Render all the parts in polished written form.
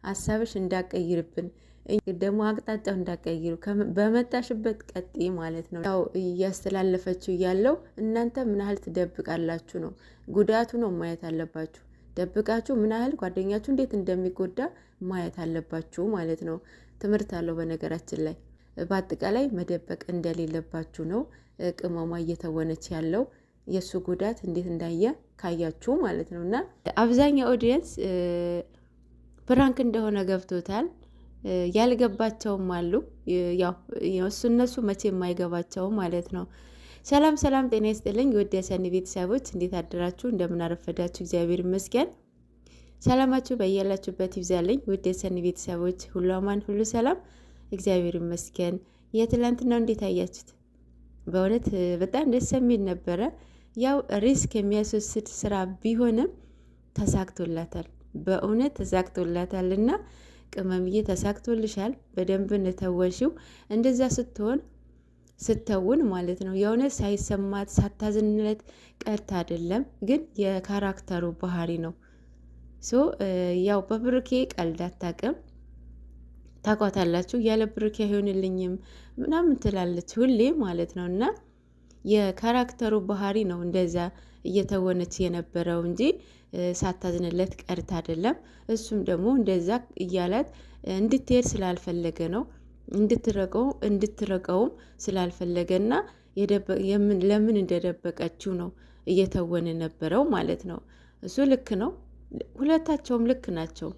ሀሳብሽ እንዳቀይርብን ደግሞ አቅጣጫው እንዳቀይሩ በመጣሽበት ቀጥ ማለት ነው። ያው እያስተላለፈችው ያለው እናንተ ምን ያህል ትደብቃላችሁ ነው ጉዳቱ ነው ማየት አለባችሁ። ደብቃችሁ ምን ያህል ጓደኛችሁ እንዴት እንደሚጎዳ ማየት አለባችሁ ማለት ነው። ትምህርት አለው በነገራችን ላይ በአጠቃላይ መደበቅ እንደሌለባችሁ ነው። ቅመሟ እየተወነች ያለው የሱ ጉዳት እንዴት እንዳየ ካያችሁ ማለት ነውና አብዛኛው ኦዲየንስ ፕራንክ እንደሆነ ገብቶታል። ያልገባቸውም አሉ። ያው እነሱ መቼ የማይገባቸው ማለት ነው። ሰላም ሰላም፣ ጤና ይስጥልኝ ውድ የሰኒ ቤተሰቦች እንዴት አደራችሁ? እንደምን አረፈዳችሁ? እግዚአብሔር ይመስገን። ሰላማችሁ በያላችሁበት ይብዛልኝ። ውድ የሰኒ ቤተሰቦች ሁሉ አማን፣ ሁሉ ሰላም፣ እግዚአብሔር ይመስገን። የትላንትናው እንዴት አያችሁት? በእውነት በጣም ደስ የሚል ነበረ። ያው ሪስክ የሚያስወስድ ስራ ቢሆንም ተሳክቶላታል። በእውነት ተሳክቶላታልና ቅመምዬ ተሳክቶልሻል። በደንብ እንተወሽው። እንደዛ ስትውን ማለት ነው። የእውነት ሳይሰማት ሳታዝንለት ቀርታ አይደለም፣ ግን የካራክተሩ ባህሪ ነው። ያው በብሩኬ ቀልድ አታውቅም። ታቋታላችሁ። ያለ ብሩኬ አይሆንልኝም ምናምን ትላለች ሁሌ ማለት ነው። እና የካራክተሩ ባህሪ ነው እንደዛ እየተወነች የነበረው እንጂ ሳታዝንለት ቀርታ አይደለም። እሱም ደግሞ እንደዛ እያላት እንድትሄድ ስላልፈለገ ነው፣ እንድትረቀውም ስላልፈለገና ለምን እንደደበቀችው ነው እየተወነ ነበረው ማለት ነው። እሱ ልክ ነው፣ ሁለታቸውም ልክ ናቸው።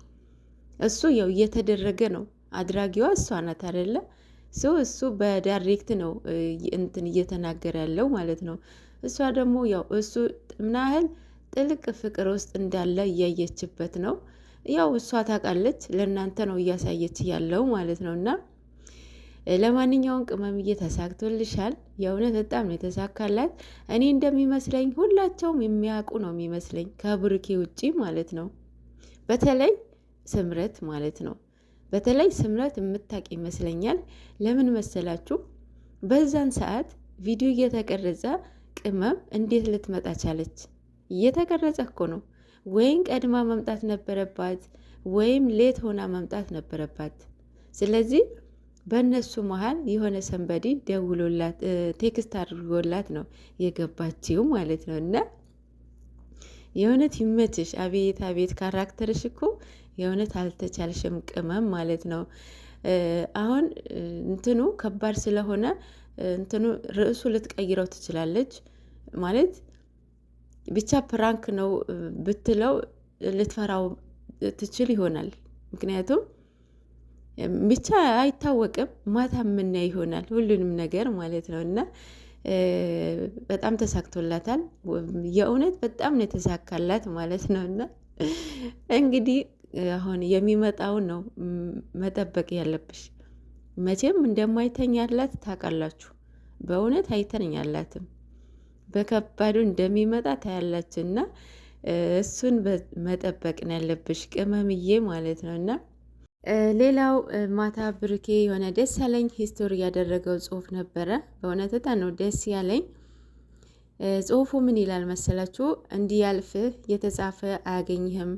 እሱ ያው እየተደረገ ነው፣ አድራጊዋ እሷ ናት አይደለ? እሱ በዳይሬክት ነው እንትን እየተናገረ ያለው ማለት ነው። እሷ ደግሞ ያው እሱ ምን ያህል ጥልቅ ፍቅር ውስጥ እንዳለ እያየችበት ነው። ያው እሷ ታውቃለች፣ ለእናንተ ነው እያሳየች ያለው ማለት ነው። እና ለማንኛውም ቅመምዬ ተሳክቶልሻል። የእውነት በጣም ነው የተሳካላት። እኔ እንደሚመስለኝ ሁላቸውም የሚያውቁ ነው የሚመስለኝ ከብሩኬ ውጪ ማለት ነው። በተለይ ስምረት ማለት ነው። በተለይ ስምረት የምታውቅ ይመስለኛል። ለምን መሰላችሁ? በዛን ሰዓት ቪዲዮ እየተቀረጸ ቅመም እንዴት ልትመጣ ቻለች? እየተቀረጸ እኮ ነው። ወይም ቀድማ መምጣት ነበረባት፣ ወይም ሌት ሆና መምጣት ነበረባት። ስለዚህ በእነሱ መሀል የሆነ ሰንበዲ ደውሎላት ቴክስት አድርጎላት ነው የገባችው ማለት ነው። እና የእውነት ይመችሽ። አቤት አቤት ካራክተርሽ እኮ የእውነት አልተቻልሽም ቅመም ማለት ነው። አሁን እንትኑ ከባድ ስለሆነ እንትኑ ርዕሱ ልትቀይረው ትችላለች ማለት ብቻ ፕራንክ ነው ብትለው ልትፈራው ትችል ይሆናል። ምክንያቱም ብቻ አይታወቅም፣ ማታ የምናይ ይሆናል ሁሉንም ነገር ማለት ነው። እና በጣም ተሳክቶላታል። የእውነት በጣም ነው የተሳካላት ማለት ነው። እና እንግዲህ አሁን የሚመጣውን ነው መጠበቅ ያለብሽ። መቼም እንደማይተኛላት ታውቃላችሁ። በእውነት አይተኛላትም። በከባዱ እንደሚመጣ ታያላችሁ። እና እሱን መጠበቅ ነው ያለብሽ ቅመምዬ ማለት ነው። እና ሌላው ማታ ብሩኬ የሆነ ደስ ያለኝ ሂስቶሪ ያደረገው ጽሁፍ ነበረ። በእውነት በጣም ነው ደስ ያለኝ። ጽሁፉ ምን ይላል መሰላችሁ? እንዲያልፍህ የተጻፈ አያገኝህም፣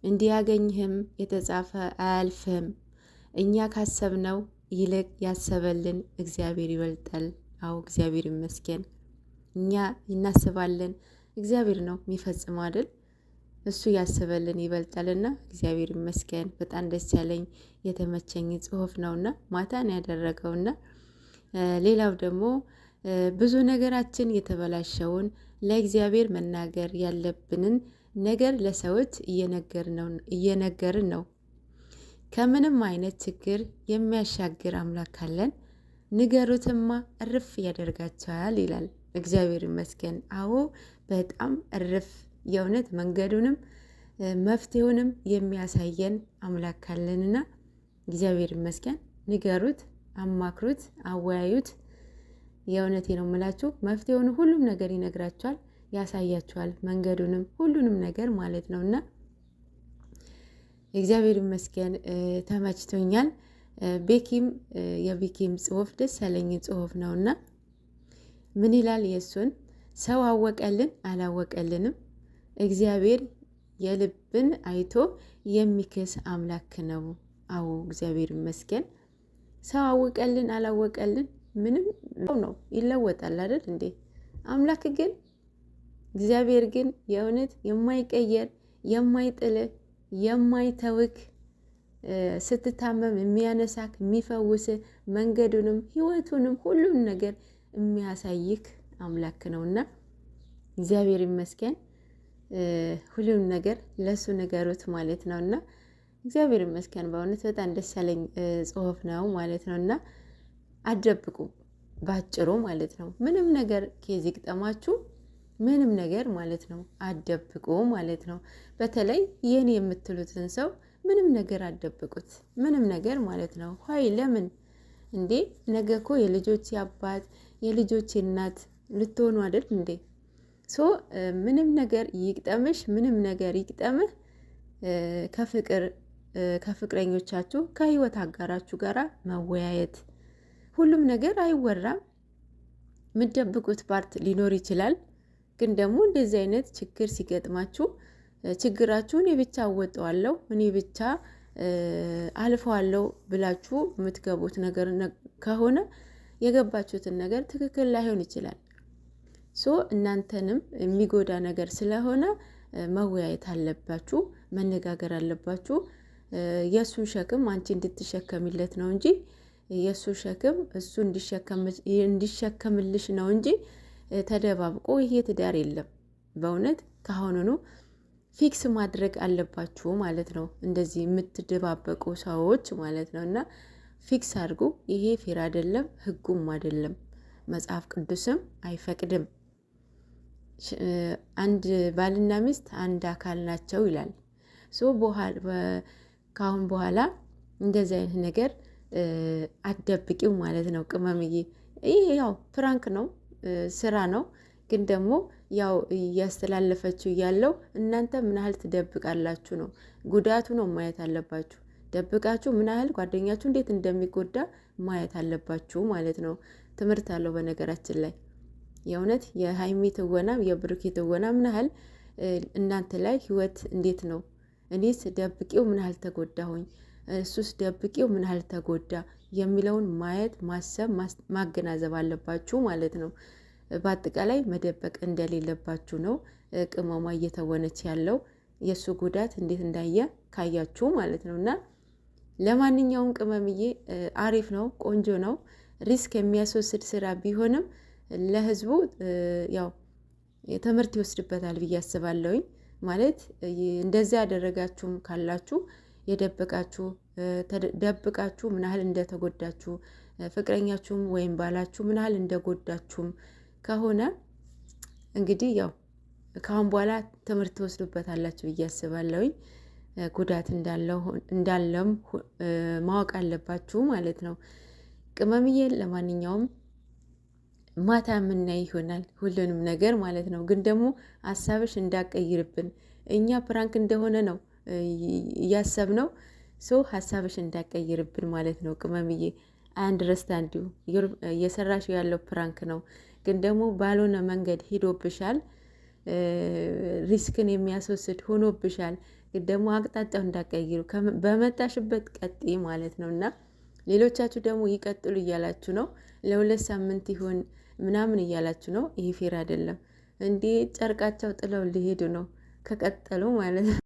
እንዲያገኝህም የተጻፈ አያልፍህም። እኛ ካሰብነው ይልቅ ያሰበልን እግዚአብሔር ይበልጣል። አዎ እግዚአብሔር ይመስገን። እኛ እናስባለን፣ እግዚአብሔር ነው የሚፈጽመው አይደል? እሱ ያስበልን ይበልጣልና እግዚአብሔር ይመስገን። በጣም ደስ ያለኝ የተመቸኝ ጽሁፍ ነውና ማታን ያደረገውና ሌላው ደግሞ ብዙ ነገራችን የተበላሸውን ለእግዚአብሔር መናገር ያለብንን ነገር ለሰዎች እየነገርን ነው። ከምንም አይነት ችግር የሚያሻግር አምላክ አለን። ንገሩትማ እርፍ ያደርጋቸዋል ይላል። እግዚአብሔር ይመስገን። አዎ በጣም እርፍ የእውነት መንገዱንም መፍትሄውንም የሚያሳየን አምላክ አለንና እግዚአብሔር ይመስገን። ንገሩት፣ አማክሩት፣ አወያዩት። የእውነቴ ነው የምላችሁ መፍትሄውን ሁሉም ነገር ይነግራችኋል፣ ያሳያችኋል፣ መንገዱንም ሁሉንም ነገር ማለት ነውና እግዚአብሔር ይመስገን። ተመችቶኛል። የቤኪም ጽሁፍ ደስ ያለኝ ጽሁፍ ነውና ምን ይላል? የሱን ሰው አወቀልን አላወቀልንም እግዚአብሔር የልብን አይቶ የሚክስ አምላክ ነው። አዎ እግዚአብሔር ይመስገን። ሰው አወቀልን አላወቀልን ምንም ነው፣ ይለወጣል አይደል እንዴ? አምላክ ግን እግዚአብሔር ግን የእውነት የማይቀየር የማይጥልህ የማይተውክ ስትታመም የሚያነሳክ የሚፈውስ መንገዱንም ህይወቱንም ሁሉን ነገር የሚያሳይክ አምላክ ነውና እግዚአብሔር ይመስገን። ሁሉም ነገር ለሱ ነገሮት ማለት ነውና እግዚአብሔር ይመስገን። በእውነት በጣም ደስ ያለኝ ጽሁፍ ነው ማለት ነውና አትደብቁ ባጭሩ ማለት ነው። ምንም ነገር ኬዝ ይግጠማችሁ ምንም ነገር ማለት ነው አትደብቁ ማለት ነው። በተለይ የኔ የምትሉትን ሰው ምንም ነገር አትደብቁት፣ ምንም ነገር ማለት ነው። ሆይ ለምን እንዴ? ነገ እኮ የልጆች አባት የልጆች እናት ልትሆኑ አይደል እንዴ? ሶ ምንም ነገር ይግጠምሽ፣ ምንም ነገር ይግጠምህ ከፍቅረኞቻችሁ ከህይወት አጋራችሁ ጋራ መወያየት። ሁሉም ነገር አይወራም፣ የምትደብቁት ፓርት ሊኖር ይችላል። ግን ደግሞ እንደዚህ አይነት ችግር ሲገጥማችሁ ችግራችሁን እኔ ብቻ አወጣዋለሁ እኔ ብቻ አልፈዋለሁ ብላችሁ የምትገቡት ነገር ከሆነ የገባችሁትን ነገር ትክክል ላይሆን ይችላል። ሶ እናንተንም የሚጎዳ ነገር ስለሆነ መወያየት አለባችሁ፣ መነጋገር አለባችሁ። የእሱን ሸክም አንቺ እንድትሸከሚለት ነው እንጂ የእሱ ሸክም እሱ እንዲሸከምልሽ ነው እንጂ ተደባብቆ ይሄ ትዳር የለም። በእውነት ካሁኑኑ ፊክስ ማድረግ አለባችሁ ማለት ነው። እንደዚህ የምትደባበቁ ሰዎች ማለት ነው። እና ፊክስ አድርጉ። ይሄ ፌር አይደለም፣ ህጉም አይደለም፣ መጽሐፍ ቅዱስም አይፈቅድም። አንድ ባልና ሚስት አንድ አካል ናቸው ይላል። ሶ ካሁን በኋላ እንደዚህ አይነት ነገር አትደብቂው ማለት ነው ቅመምዬ። ይህ ያው ፍራንክ ነው፣ ስራ ነው። ግን ደግሞ ያው እያስተላለፈችው ያለው እናንተ ምን ያህል ትደብቃላችሁ ነው ጉዳቱ ነው ማየት አለባችሁ። ደብቃችሁ ምን ያህል ጓደኛችሁ እንዴት እንደሚጎዳ ማየት አለባችሁ ማለት ነው። ትምህርት አለው በነገራችን ላይ የእውነት የሃይሚ ትወና የብሩኬ ትወና ምን ያህል እናንተ ላይ ህይወት እንዴት ነው። እኔስ ደብቄው ምን ያህል ተጎዳሁኝ፣ እሱስ ደብቄው ምን ያህል ተጎዳ የሚለውን ማየት ማሰብ ማገናዘብ አለባችሁ ማለት ነው። በአጠቃላይ መደበቅ እንደሌለባችሁ ነው ቅመሟ እየተወነች ያለው የእሱ ጉዳት እንዴት እንዳየ ካያችሁ ማለት ነው። እና ለማንኛውም ቅመምዬ አሪፍ ነው፣ ቆንጆ ነው። ሪስክ የሚያስወስድ ስራ ቢሆንም ለህዝቡ ያው ትምህርት ይወስድበታል ብዬ አስባለሁኝ። ማለት እንደዚያ ያደረጋችሁም ካላችሁ የደበቃችሁ ደብቃችሁ ምን ያህል እንደተጎዳችሁ ፍቅረኛችሁም ወይም ባላችሁ ምን ያህል እንደጎዳችሁም ከሆነ እንግዲህ ያው ካሁን በኋላ ትምህርት ትወስዱበታላችሁ ብዬ አስባለሁኝ። ጉዳት እንዳለም ማወቅ አለባችሁ ማለት ነው ቅመምዬ። ለማንኛውም ማታ የምናይ ይሆናል ሁሉንም ነገር ማለት ነው። ግን ደግሞ ሀሳብሽ እንዳቀይርብን እኛ ፕራንክ እንደሆነ ነው እያሰብነው። ሶ ሀሳብሽ እንዳቀይርብን ማለት ነው ቅመምዬ። አንደርስታንድ እየሰራሽው ያለው ፕራንክ ነው፣ ግን ደግሞ ባልሆነ መንገድ ሂዶብሻል፣ ሪስክን የሚያስወስድ ሆኖብሻል። ግን ደግሞ አቅጣጫው እንዳቀይሩ በመጣሽበት ቀጥ ማለት ነው። እና ሌሎቻችሁ ደግሞ ይቀጥሉ እያላችሁ ነው። ለ2 ሳምንት ይሆን ምናምን እያላችሁ ነው። ይሄ ፌር አይደለም እንዴ! ጨርቃቸው ጥለው ሊሄዱ ነው ከቀጠሉ ማለት ነው።